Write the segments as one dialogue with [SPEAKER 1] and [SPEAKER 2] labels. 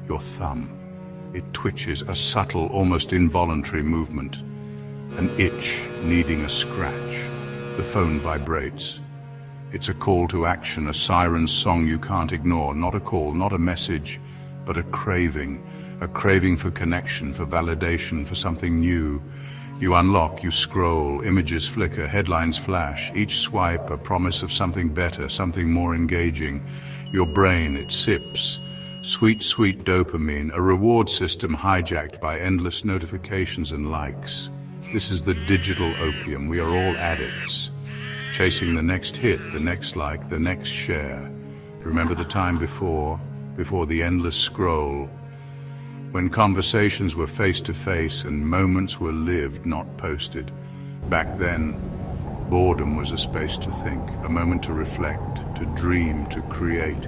[SPEAKER 1] your thumb. It twitches, a subtle, almost involuntary movement. An itch needing a scratch. The phone vibrates. It's a call to action, a siren song you can't ignore. Not a call, not a message, but a craving for connection, for validation, for something new. You unlock, you scroll, images flicker, headlines flash, each swipe a promise of something better, something more engaging. Your brain, it sips. Sweet, sweet dopamine, a reward system hijacked by endless notifications and likes. This is the digital opium. We are all addicts, chasing the next hit, the next like, the next share. Remember the time before the endless scroll, when conversations were face-to-face and moments were lived, not posted. Back then, boredom was a space to think, a moment to reflect, to dream, to create.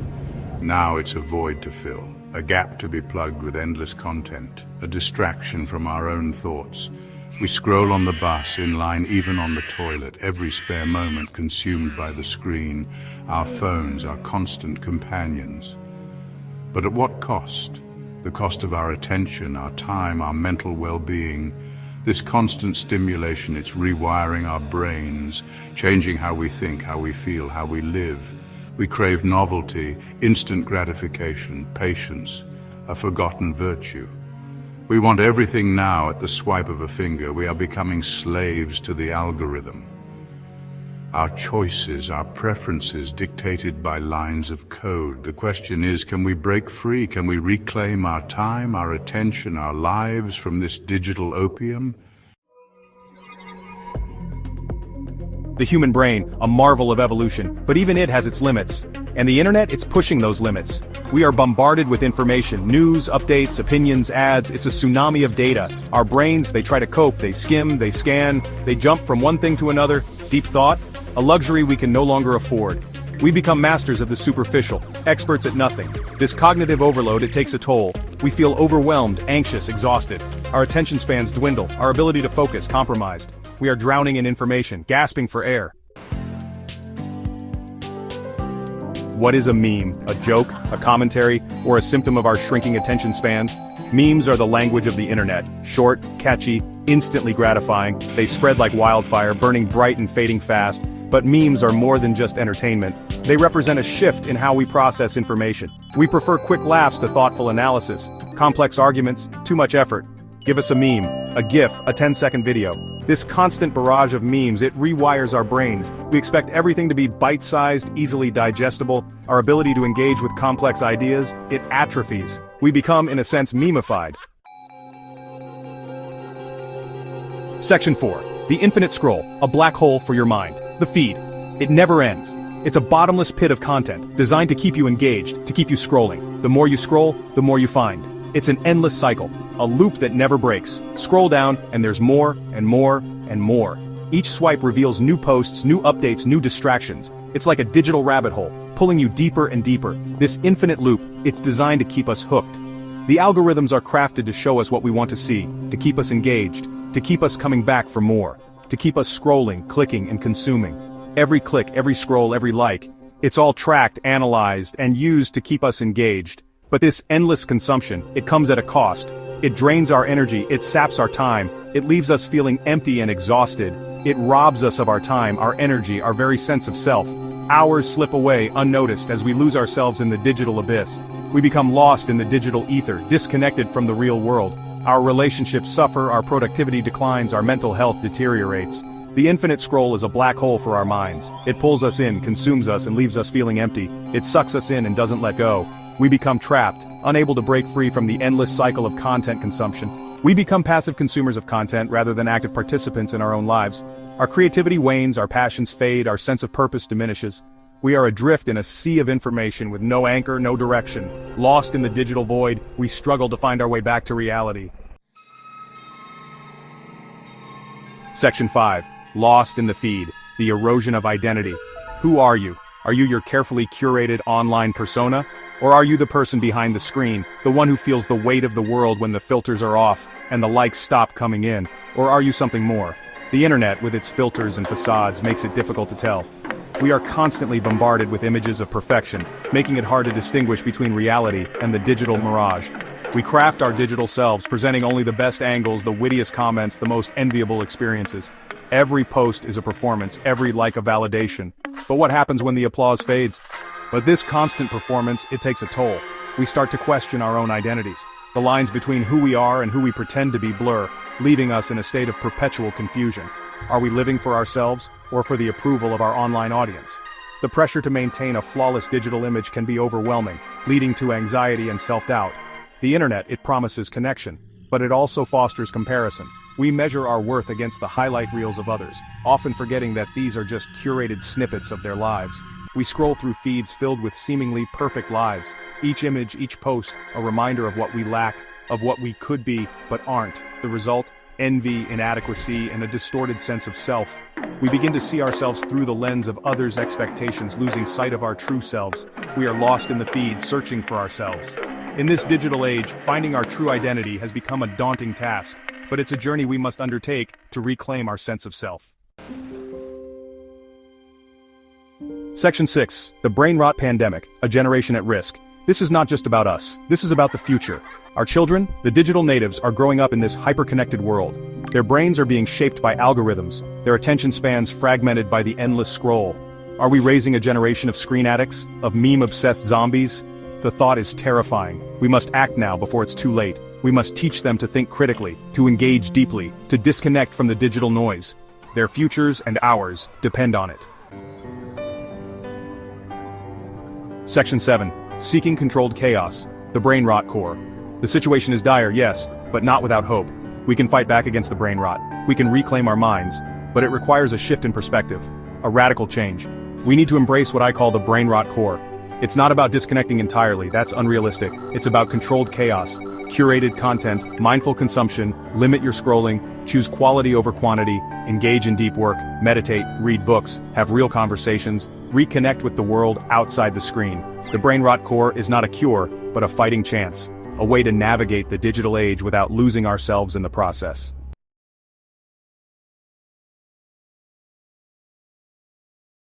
[SPEAKER 1] Now it's a void to fill, a gap to be plugged with endless content, a distraction from our own thoughts. We scroll on the bus, in line, even on the toilet, every spare moment consumed by the screen, our phones, our constant companions. But at what cost? The cost of our attention, our time, our mental well-being. This constant stimulation, it's rewiring our brains, changing how we think, how we feel, how we live. We crave novelty, instant gratification, patience, a forgotten virtue. We want everything now at the swipe of a finger. We are becoming slaves to the algorithm. Our choices, our preferences dictated by lines of code. The question is, can we break free? Can we reclaim our time, our attention, our lives from this digital opium?
[SPEAKER 2] The human brain, a marvel of evolution, but even it has its limits. And the internet, it's pushing those limits. We are bombarded with information, news, updates, opinions, ads. It's a tsunami of data. Our brains, they try to cope, they skim, they scan, they jump from one thing to another. Deep thought, a luxury we can no longer afford. We become masters of the superficial, experts at nothing. This cognitive overload, it takes a toll. We feel overwhelmed, anxious, exhausted. Our attention spans dwindle, our ability to focus compromised. We are drowning in information, gasping for air. What is a meme? A joke, a commentary, or a symptom of our shrinking attention spans? Memes are the language of the internet. Short, catchy, instantly gratifying. They spread like wildfire, burning bright and fading fast. But memes are more than just entertainment. They represent a shift in how we process information. We prefer quick laughs to thoughtful analysis. Complex arguments, too much effort. Give us a meme, a GIF, a 10-second video. This constant barrage of memes, it rewires our brains. We expect everything to be bite-sized, easily digestible. Our ability to engage with complex ideas, it atrophies. We become, in a sense, memeified. Section 4. The infinite scroll, a black hole for your mind. The feed. It never ends. It's a bottomless pit of content, designed to keep you engaged, to keep you scrolling. The more you scroll, the more you find. It's an endless cycle, a loop that never breaks. Scroll down, and there's more, and more, and more. Each swipe reveals new posts, new updates, new distractions. It's like a digital rabbit hole, pulling you deeper and deeper. This infinite loop, it's designed to keep us hooked. The algorithms are crafted to show us what we want to see, to keep us engaged, to keep us coming back for more, to keep us scrolling, clicking, and consuming. Every click, every scroll, every like, it's all tracked, analyzed, and used to keep us engaged. But this endless consumption, it comes at a cost. It drains our energy, it saps our time, it leaves us feeling empty and exhausted. It robs us of our time, our energy, our very sense of self. Hours slip away unnoticed as we lose ourselves in the digital abyss. We become lost in the digital ether, disconnected from the real world. Our relationships suffer, our productivity declines, our mental health deteriorates. The infinite scroll is a black hole for our minds. It pulls us in, consumes us, and leaves us feeling empty. It sucks us in and doesn't let go. We become trapped, unable to break free from the endless cycle of content consumption. We become passive consumers of content rather than active participants in our own lives. Our creativity wanes, our passions fade, our sense of purpose diminishes. We are adrift in a sea of information with no anchor, no direction. Lost in the digital void, we struggle to find our way back to reality. Section 5. Lost in the feed. The erosion of identity. Who are you? Are you your carefully curated online persona? Or are you the person behind the screen, the one who feels the weight of the world when the filters are off and the likes stop coming in? Or are you something more? The internet, with its filters and facades, makes it difficult to tell. We are constantly bombarded with images of perfection, making it hard to distinguish between reality and the digital mirage. We craft our digital selves, presenting only the best angles, the wittiest comments, the most enviable experiences. Every post is a performance, every like a validation. But what happens when the applause fades? But this constant performance, it takes a toll. We start to question our own identities. The lines between who we are and who we pretend to be blur, leaving us in a state of perpetual confusion. Are we living for ourselves, or for the approval of our online audience? The pressure to maintain a flawless digital image can be overwhelming, leading to anxiety and self-doubt. The internet, it promises connection, but it also fosters comparison. We measure our worth against the highlight reels of others, often forgetting that these are just curated snippets of their lives. We scroll through feeds filled with seemingly perfect lives. Each image, each post, a reminder of what we lack, of what we could be, but aren't. The result? Envy, inadequacy, and a distorted sense of self. We begin to see ourselves through the lens of others' expectations, losing sight of our true selves. We are lost in the feed, searching for ourselves. In this digital age, finding our true identity has become a daunting task, but it's a journey we must undertake to reclaim our sense of self. Section 6. The Brainrot Pandemic, a generation at risk. This is not just about us. This is about the future. Our children, the digital natives, are growing up in this hyper-connected world. Their brains are being shaped by algorithms, their attention spans fragmented by the endless scroll. Are we raising a generation of screen addicts, of meme-obsessed zombies? The thought is terrifying. We must act now before it's too late. We must teach them to think critically, to engage deeply, to disconnect from the digital noise. Their futures and ours depend on it. Section 7. Seeking controlled chaos. The Brainrot Core. The situation is dire, yes, but not without hope. We can fight back against the brain rot. We can reclaim our minds, but it requires a shift in perspective, a radical change. We need to embrace what I call the Brainrot Core. It's not about disconnecting entirely, that's unrealistic. It's about controlled chaos, curated content, mindful consumption, limit your scrolling, choose quality over quantity, engage in deep work, meditate, read books, have real conversations, reconnect with the world outside the screen. The Brainrot Core is not a cure, but a fighting chance, a way to navigate the digital age without losing ourselves in the process.